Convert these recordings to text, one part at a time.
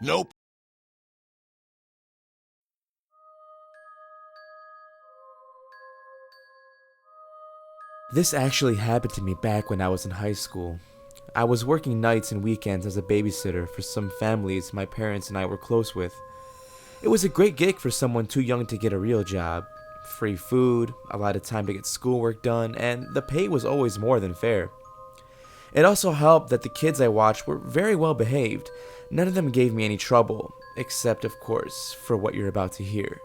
Nope. This actually happened to me back when I was in high school. I was working nights and weekends as a babysitter for some families my parents and I were close with. It was a great gig for someone too young to get a real job. Free food, a lot of time to get schoolwork done, and the pay was always more than fair. It also helped that the kids I watched were very well behaved. None of them gave me any trouble, except, of course, for what you're about to hear.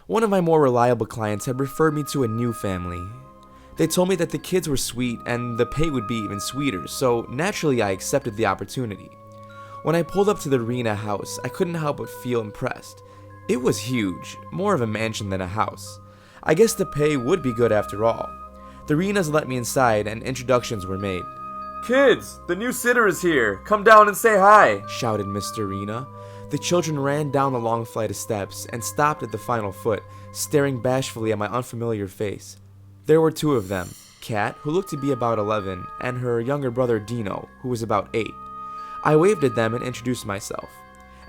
One of my more reliable clients had referred me to a new family. They told me that the kids were sweet and the pay would be even sweeter, so naturally I accepted the opportunity. When I pulled up to the arena house, I couldn't help but feel impressed. It was huge, more of a mansion than a house. I guess the pay would be good after all. The arenas let me inside and introductions were made. "Kids, the new sitter is here. Come down and say hi," shouted Mr. Arena. The children ran down the long flight of steps and stopped at the final foot, staring bashfully at my unfamiliar face. There were two of them, Kat, who looked to be about 11, and her younger brother Dino, who was about 8. I waved at them and introduced myself.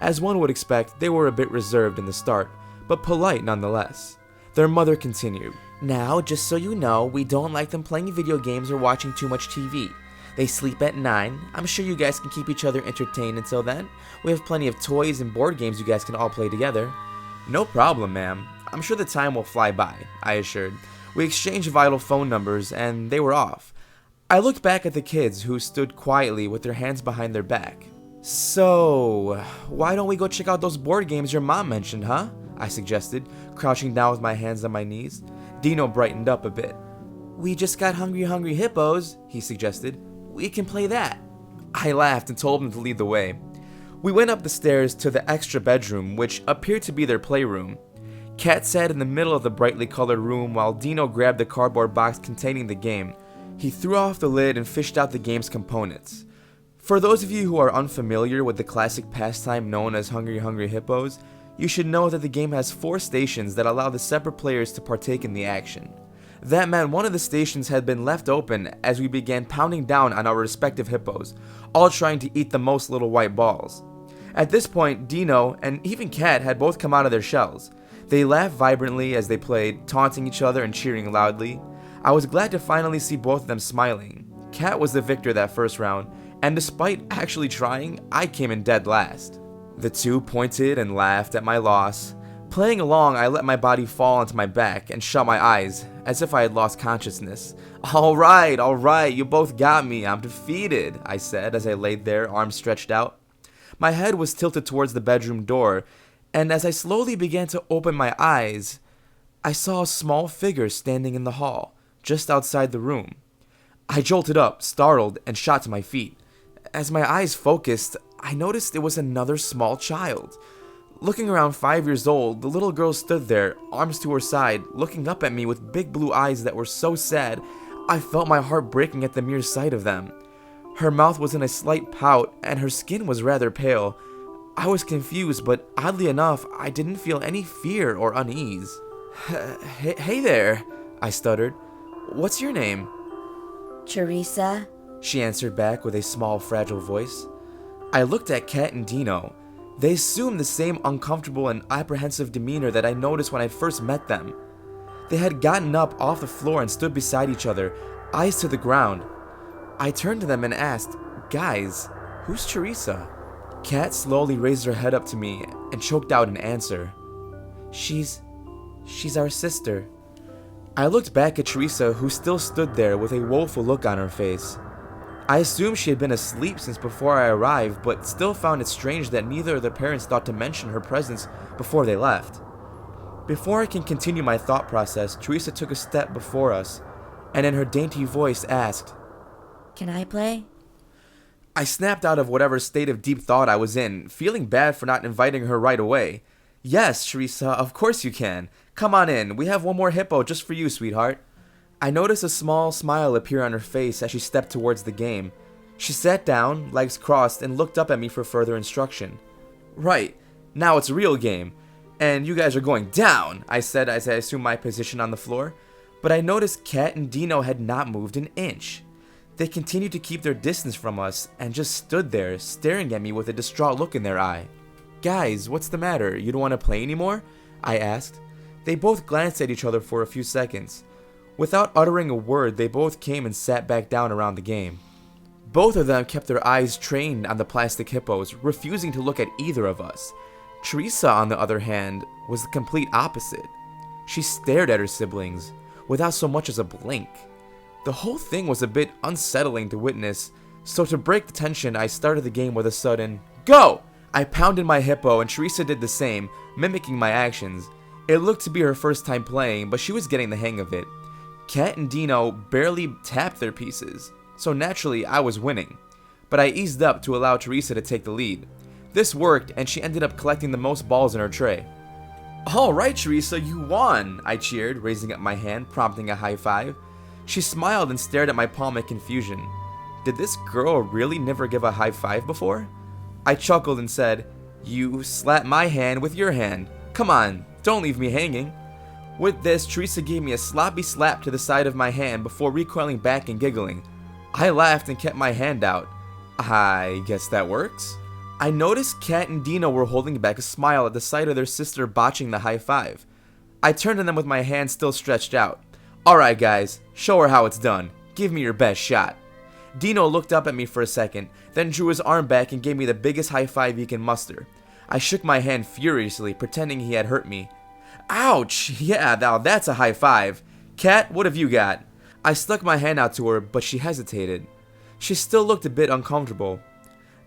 As one would expect, they were a bit reserved in the start, but polite nonetheless. Their mother continued, "Now, just so you know, we don't like them playing video games or watching too much TV. They sleep at 9. I'm sure you guys can keep each other entertained until then. We have plenty of toys and board games you guys can all play together." "No problem, ma'am. I'm sure the time will fly by," I assured. We exchanged vital phone numbers, and they were off. I looked back at the kids, who stood quietly with their hands behind their back. "So, why don't we go check out those board games your mom mentioned, huh?" I suggested, crouching down with my hands on my knees. Dino brightened up a bit. "We just got Hungry Hippos," he suggested. "We can play that." I laughed and told him to lead the way. We went up the stairs to the extra bedroom, which appeared to be their playroom. Kat sat in the middle of the brightly colored room while Dino grabbed the cardboard box containing the game. He threw off the lid and fished out the game's components. For those of you who are unfamiliar with the classic pastime known as Hungry Hippos, you should know that the game has 4 stations that allow the separate players to partake in the action. That meant one of the stations had been left open as we began pounding down on our respective hippos, all trying to eat the most little white balls. At this point, Dino and even Kat had both come out of their shells. They laughed vibrantly as they played, taunting each other and cheering loudly. I was glad to finally see both of them smiling. Kat was the victor that first round, and despite actually trying, I came in dead last. The two pointed and laughed at my loss. Playing along, I let my body fall onto my back and shut my eyes, as if I had lost consciousness. All right, you both got me. I'm defeated," I said as I laid there, arms stretched out. My head was tilted towards the bedroom door, and as I slowly began to open my eyes, I saw a small figure standing in the hall, just outside the room. I jolted up, startled, and shot to my feet. As my eyes focused, I noticed it was another small child. Looking around 5 years old, the little girl stood there, arms to her side, looking up at me with big blue eyes that were so sad, I felt my heart breaking at the mere sight of them. Her mouth was in a slight pout, and her skin was rather pale. I was confused, but oddly enough, I didn't feel any fear or unease. Hey there," I stuttered. "What's your name?" "Teresa?" she answered back with a small, fragile voice. I looked at Kat and Dino. They assumed the same uncomfortable and apprehensive demeanor that I noticed when I first met them. They had gotten up off the floor and stood beside each other, eyes to the ground. I turned to them and asked, "Guys, who's Teresa?" Kat slowly raised her head up to me and choked out an answer. She's our sister." I looked back at Teresa, who still stood there with a woeful look on her face. I assumed she had been asleep since before I arrived, but still found it strange that neither of the parents thought to mention her presence before they left. Before I can continue my thought process, Teresa took a step before us, and in her dainty voice asked, "Can I play?" I snapped out of whatever state of deep thought I was in, feeling bad for not inviting her right away. "Yes, Teresa, of course you can. Come on in. We have one more hippo just for you, sweetheart." I noticed a small smile appear on her face as she stepped towards the game. She sat down, legs crossed, and looked up at me for further instruction. "Right, now it's a real game, and you guys are going down," I said as I assumed my position on the floor. But I noticed Kat and Dino had not moved an inch. They continued to keep their distance from us and just stood there, staring at me with a distraught look in their eye. "Guys, what's the matter? You don't want to play anymore?" I asked. They both glanced at each other for a few seconds. Without uttering a word, they both came and sat back down around the game. Both of them kept their eyes trained on the plastic hippos, refusing to look at either of us. Teresa, on the other hand, was the complete opposite. She stared at her siblings, without so much as a blink. The whole thing was a bit unsettling to witness, so to break the tension, I started the game with a sudden, "Go!" I pounded my hippo and Teresa did the same, mimicking my actions. It looked to be her first time playing, but she was getting the hang of it. Cat and Dino barely tapped their pieces, so naturally I was winning. But I eased up to allow Teresa to take the lead. This worked, and she ended up collecting the most balls in her tray. "Alright, Teresa, you won!" I cheered, raising up my hand, prompting a high five. She smiled and stared at my palm in confusion. Did this girl really never give a high five before? I chuckled and said, "You slapped my hand with your hand. Come on, don't leave me hanging." With this, Teresa gave me a sloppy slap to the side of my hand before recoiling back and giggling. I laughed and kept my hand out. I guess that works. I noticed Kat and Dino were holding back a smile at the sight of their sister botching the high five. I turned to them with my hand still stretched out. "Alright guys, show her how it's done. Give me your best shot." Dino looked up at me for a second, then drew his arm back and gave me the biggest high five he can muster. I shook my hand furiously, pretending he had hurt me. "Ouch! Yeah, now that's a high five. Kat, what have you got?" I stuck my hand out to her, but she hesitated. She still looked a bit uncomfortable.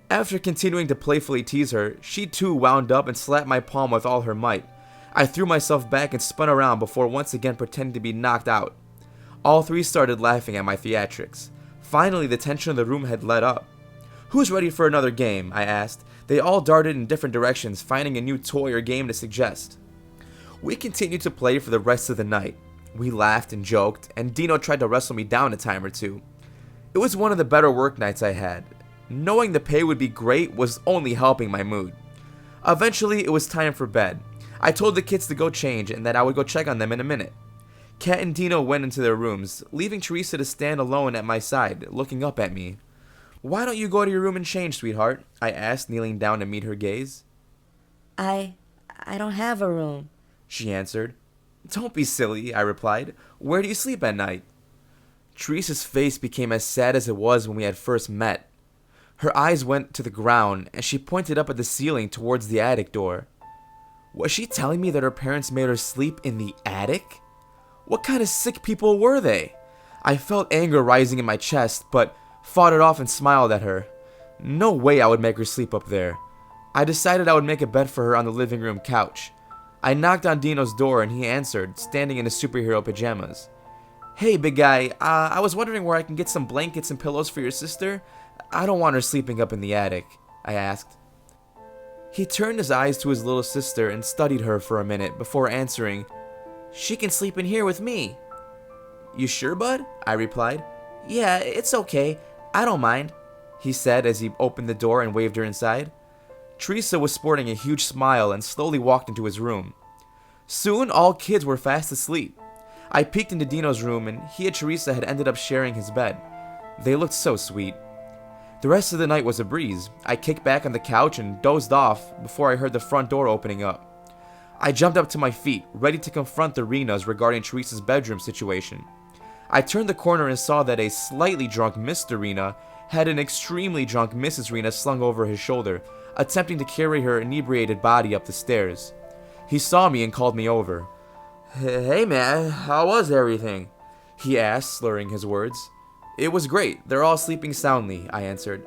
After continuing to playfully tease her, she too wound up and slapped my palm with all her might. I threw myself back and spun around before once again pretending to be knocked out. All three started laughing at my theatrics. Finally, the tension of the room had let up. "Who's ready for another game?" I asked. They all darted in different directions, finding a new toy or game to suggest. We continued to play for the rest of the night. We laughed and joked, and Dino tried to wrestle me down a time or two. It was one of the better work nights I had. Knowing the pay would be great was only helping my mood. Eventually, it was time for bed. I told the kids to go change and that I would go check on them in a minute. Kat and Dino went into their rooms, leaving Teresa to stand alone at my side, looking up at me. "Why don't you go to your room and change, sweetheart?" I asked, kneeling down to meet her gaze. I don't have a room," she answered. "Don't be silly," I replied. "Where do you sleep at night?" Teresa's face became as sad as it was when we had first met. Her eyes went to the ground, and she pointed up at the ceiling towards the attic door. Was she telling me that her parents made her sleep in the attic? What kind of sick people were they? I felt anger rising in my chest, but fought it off and smiled at her. No way I would make her sleep up there. I decided I would make a bed for her on the living room couch. I knocked on Dino's door and he answered, standing in his superhero pajamas. "Hey, big guy, I was wondering where I can get some blankets and pillows for your sister. I don't want her sleeping up in the attic," I asked. He turned his eyes to his little sister and studied her for a minute before answering, "She can sleep in here with me." "You sure, bud?" I replied. "Yeah, it's okay. I don't mind," he said as he opened the door and waved her inside. Teresa was sporting a huge smile and slowly walked into his room. Soon, all kids were fast asleep. I peeked into Dino's room and he and Teresa had ended up sharing his bed. They looked so sweet. The rest of the night was a breeze. I kicked back on the couch and dozed off before I heard the front door opening up. I jumped up to my feet, ready to confront the Renas regarding Teresa's bedroom situation. I turned the corner and saw that a slightly drunk Mr. Rena had an extremely drunk Mrs. Rena slung over his shoulder, attempting to carry her inebriated body up the stairs. He saw me and called me over. "Hey man, how was everything?" he asked, slurring his words. "It was great. They're all sleeping soundly," I answered.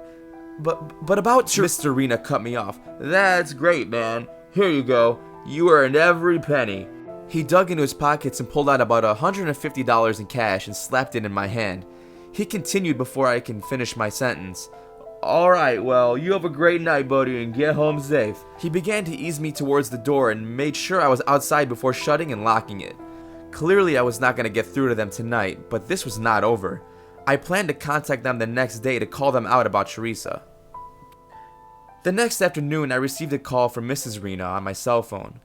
But about Mr. Rena cut me off. "That's great, man. Here you go. You earned every penny." He dug into his pockets and pulled out about $150 in cash and slapped it in my hand. He continued before I can finish my sentence. "Alright, well, you have a great night, buddy, and get home safe." He began to ease me towards the door and made sure I was outside before shutting and locking it. Clearly I was not going to get through to them tonight, but this was not over. I planned to contact them the next day to call them out about Teresa. The next afternoon, I received a call from Mrs. Rena on my cell phone.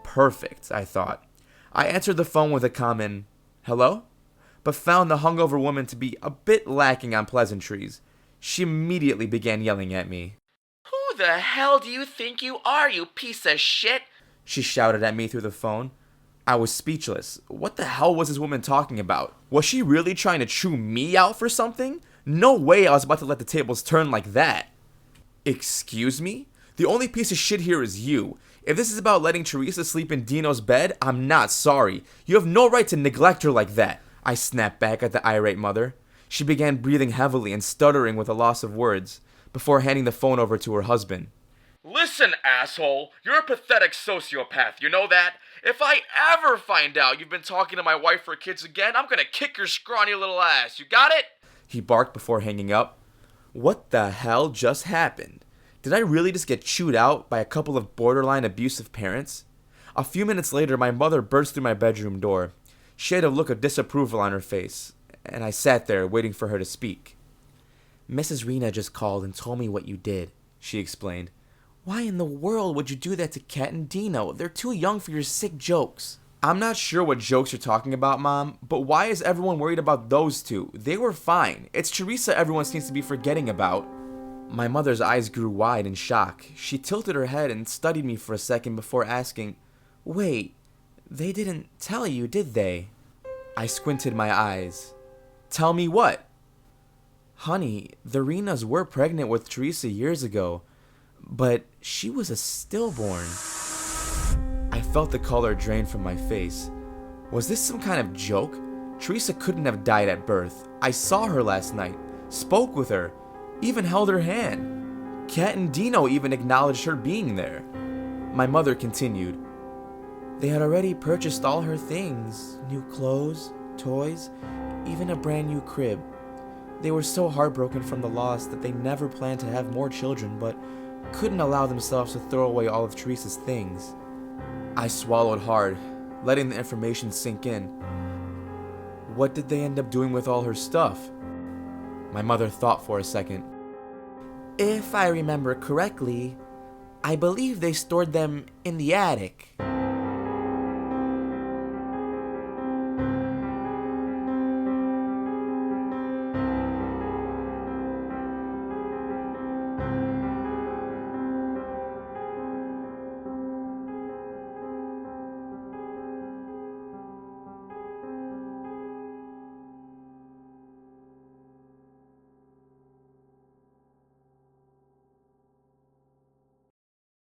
Perfect, I thought. I answered the phone with a common, "Hello?" but found the hungover woman to be a bit lacking on pleasantries. She immediately began yelling at me. Who the hell do you think you are, you piece of shit? She shouted at me through the phone. I was speechless. What the hell was this woman talking about? Was she really trying to chew me out for something? No way I was about to let the tables turn like that. Excuse me? The only piece of shit here is you. If this is about letting Teresa sleep in Dino's bed, I'm not sorry. You have no right to neglect her like that. I snapped back at the irate mother. She began breathing heavily and stuttering with a loss of words, before handing the phone over to her husband. Listen, asshole, you're a pathetic sociopath, you know that? If I ever find out you've been talking to my wife or kids again, I'm gonna kick your scrawny little ass, you got it? He barked before hanging up. What the hell just happened? Did I really just get chewed out by a couple of borderline abusive parents? A few minutes later, my mother burst through my bedroom door. She had a look of disapproval on her face, and I sat there waiting for her to speak. Mrs. Rena just called and told me what you did, she explained. Why in the world would you do that to Kat and Dino? They're too young for your sick jokes. I'm not sure what jokes you're talking about, Mom, but why is everyone worried about those two? They were fine. It's Teresa everyone seems to be forgetting about. My mother's eyes grew wide in shock. She tilted her head and studied me for a second before asking, Wait, they didn't tell you, did they? I squinted my eyes. Tell me what? Honey, the Renas were pregnant with Teresa years ago, but she was a stillborn. I felt the color drain from my face. Was this some kind of joke? Teresa couldn't have died at birth. I saw her last night, spoke with her, even held her hand. Kat and Dino even acknowledged her being there. My mother continued. They had already purchased all her things, new clothes, toys, even a brand new crib. They were so heartbroken from the loss that they never planned to have more children, but couldn't allow themselves to throw away all of Teresa's things. I swallowed hard, letting the information sink in. What did they end up doing with all her stuff? My mother thought for a second. If I remember correctly, I believe they stored them in the attic.